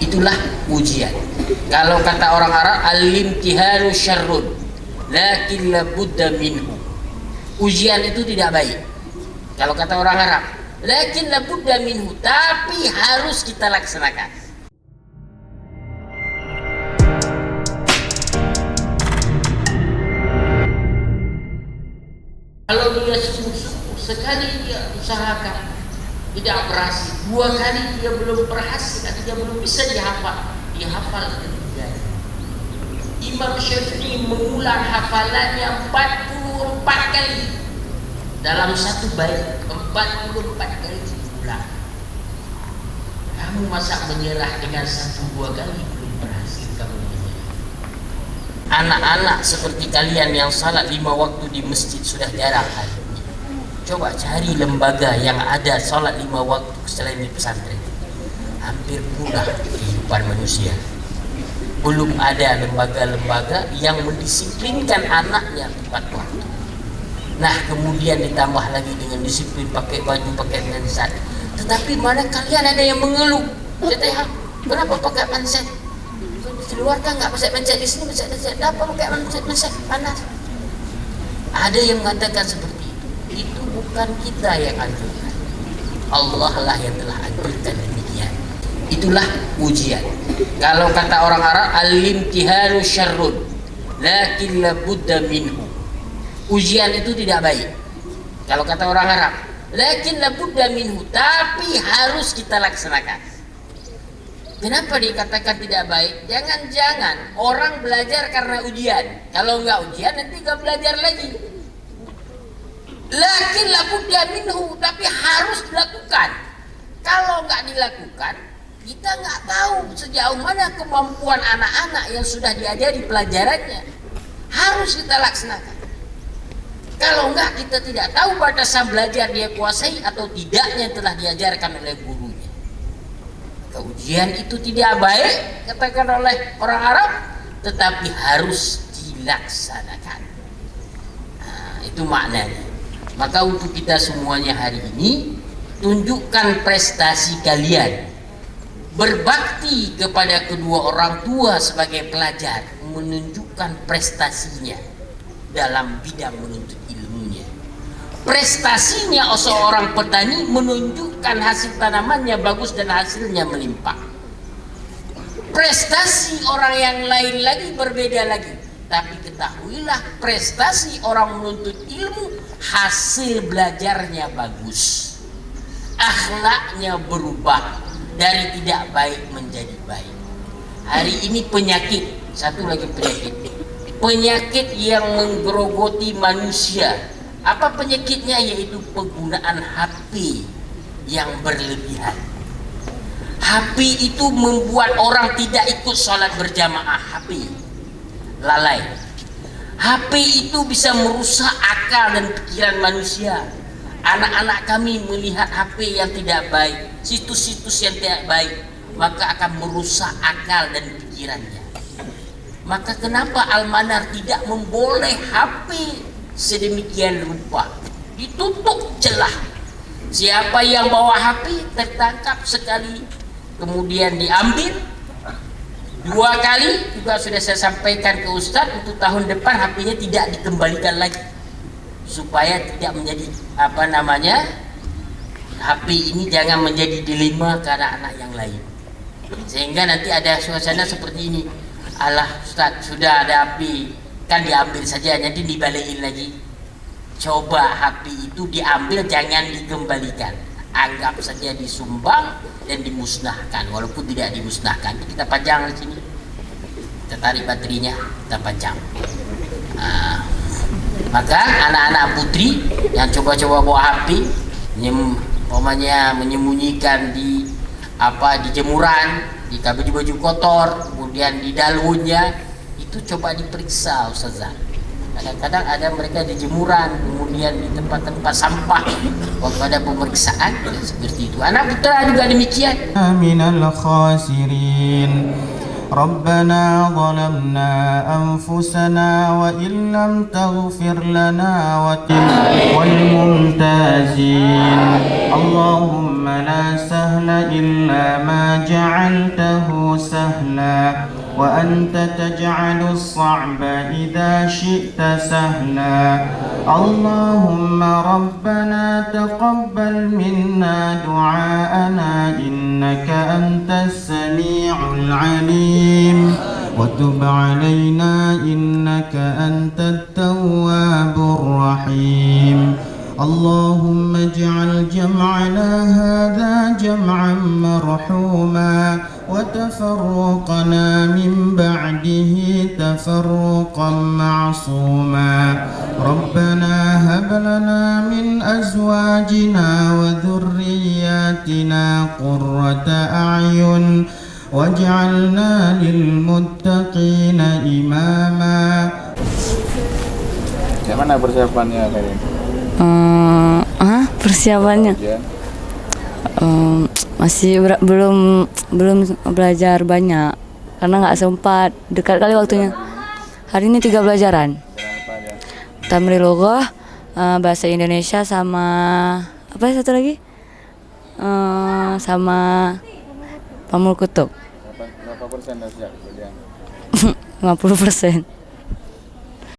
Itulah ujian. Kalau kata orang Arab, al-imtihanu syarrun lakin labudda minhu. Ujian itu tidak baik. Kalau kata orang Arab, lakin labudda minhu, tapi harus kita laksanakan. Kalau dia sekali dia usahakan tidak berhasil, 2 kali dia belum berhasil atau dia belum bisa dihafal, dia hafal ketiga. Imam Syafi'i mengulang hafalannya 44 kali dalam satu bait, 44 kali diulang. Kamu masa menyerah dengan 1-2 kali belum berhasil kamu menyerah? Anak-anak seperti kalian yang salat 5 waktu di masjid sudah jarang hari ini. Coba cari lembaga yang ada salat 5 waktu selain di pesantren. Hampir punah kehidupan manusia. Belum ada lembaga-lembaga yang mendisiplinkan anaknya tepat waktu. Nah, kemudian ditambah lagi dengan disiplin pakai baju, pakai manset. Tetapi mana kalian ada yang mengeluh? Saya tanya, kenapa pakai manset? Di luar kan nggak pakai manset, di sini manset. Apa pakai manset panas? Ada yang mengatakan seperti itu bukan kita yang anjurkan, Allah lah yang telah anjurkan demikian. Itulah ujian. Kalau kata orang Arab, al-imtihanu syarrun lakin labudda minhu. Ujian itu tidak baik. Kalau kata orang Arab, lakin labudda minhu, tapi harus kita laksanakan. Kenapa dikatakan tidak baik? Jangan-jangan orang belajar karena ujian. Kalau enggak ujian nanti enggak belajar lagi. Lakin labudda minhu, tapi harus dilakukan. Kalau nggak dilakukan, kita nggak tahu sejauh mana kemampuan anak-anak yang sudah diajari pelajarannya. Harus kita laksanakan. Kalau nggak, kita tidak tahu batasan belajar dia kuasai atau tidaknya yang telah diajarkan oleh gurunya. Ujian itu tidak baik, katakan oleh orang Arab, tetapi harus dilaksanakan. Nah, itu maknanya. Maka untuk kita semuanya hari ini, tunjukkan prestasi kalian. Berbakti kepada kedua orang tua sebagai pelajar, menunjukkan prestasinya dalam bidang menuntut ilmunya. Prestasinya seorang petani menunjukkan hasil tanamannya bagus dan hasilnya melimpah. Prestasi orang yang lain lagi berbeda lagi. Tapi ketahuilah, prestasi orang menuntut ilmu, hasil belajarnya bagus, akhlaknya berubah dari tidak baik menjadi baik. Hari ini penyakit, satu lagi penyakit yang menggerogoti manusia. Apa penyakitnya? Yaitu penggunaan HP yang berlebihan. HP itu membuat orang tidak ikut sholat berjamaah. HP lalai. HP itu bisa merusak akal dan pikiran manusia. Anak-anak kami melihat HP yang tidak baik, situs-situs yang tidak baik, maka akan merusak akal dan pikirannya. Maka kenapa Al-Manar tidak memboleh HP sedemikian rupa? Ditutup celah. Siapa yang bawa HP tertangkap sekali, kemudian diambil. 2 kali juga sudah saya sampaikan ke Ustadz, untuk tahun depan HP-nya tidak dikembalikan lagi, supaya tidak menjadi HP ini jangan menjadi dilema ke anak-anak yang lain, sehingga nanti ada suasana seperti ini. Alah Ustadz, sudah ada HP kan diambil saja, nanti dibalikin lagi. Coba HP itu diambil, jangan dikembalikan, anggap saja disumbang dan dimusnahkan. Walaupun tidak dimusnahkan, kita pajang di sini, kita tarik baterainya, kita pajang. Maka anak-anak putri yang coba-coba bawa HP, menyembunyikan di jemuran, di baju-baju kotor, kemudian di daunnya, itu coba diperiksa Ustazah. Kadang-kadang ada mereka di jemuran, kemudian di tempat-tempat sampah. Waktu ada pemeriksaan seperti itu. Anak putra juga demikian. Minal khasirin. Rabbana zalamna anfusana wa illam taghfir lana wa wal mumtazin. Allahumma la sahla illa ma ja'altahu سهلا وأنت تجعل الصعب إذا شئت سهلا اللهم ربنا تقبل منا دعاءنا إنك أنت السميع العليم وتب علينا إنك أنت التواب الرحيم اللهم اجعل جمعنا هذا جمعا مرحوما وتفرقنا من بعده تفرقا معصوما ربنا هب لنا من أزواجنا وذرياتنا قرة أعين واجعلنا للمتقين إماما. Gimana persiapannya kali ini? Persiapannya masih belum belajar banyak karena nggak sempat, dekat kali waktunya. Hari ini 3 pelajaran. Tamri Loghah, bahasa Indonesia sama apa satu lagi? Sama Pamul Kutub. Berapa persen dah siap? 50%.